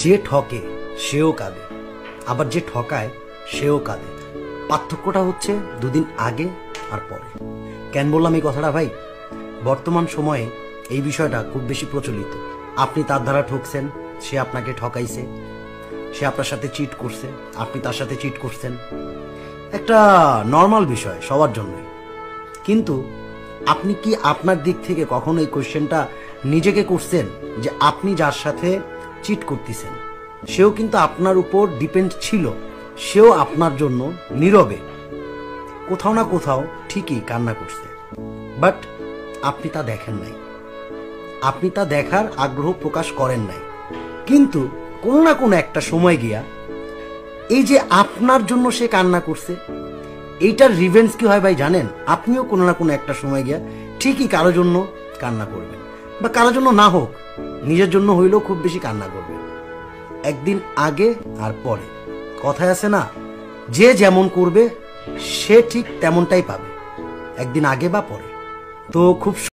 যে ঠকে সেও কাঁদে, আবার যে ঠকায় সেও কাঁদে। পার্থক্যটা হচ্ছে দুদিন আগে আর পরে। কেন বললাম এই কথাটা ভাই? বর্তমান সময়ে এই বিষয়টা খুব বেশি প্রচলিত। আপনি তার দ্বারা ঠকছেন, সে আপনাকে ঠকাইছে, সে আপনার সাথে চিট করছে, আপনি তার সাথে চিট করছেন। একটা নর্মাল বিষয় সবার জন্যই। কিন্তু আপনি কি আপনার দিক থেকে কখনো এই কোশ্চেনটা নিজেকে করছেন যে আপনি যার সাথে চিট করতেছেন সেও কিন্তু আপনার উপর ডিপেন্ড ছিল, সেও আপনার জন্য নীরবে কোথাও না কোথাও ঠিকই কান্না করছে, বাট আপনি তা দেখেন নাই, আপনি তা দেখার আগ্রহ প্রকাশ করেন নাই। কিন্তু কোনো না কোনো একটা সময় গিয়া এই যে আপনার জন্য সে কান্না করছে, এইটার রিভেঞ্জ কি হয় ভাই জানেন? আপনিও কোনো না কোনো একটা সময় গিয়া ঠিকই কারোর জন্য কান্না করবেন, বা কারোর জন্য না হোক নিজের জন্য হইলেও খুব বেশি কান্না করবেন। একদিন আগে আর পরে। কথায় আছে না, যে যেমন করবে সে ঠিক তেমনটাই পাবে, একদিন আগে বা পরে। তো খুব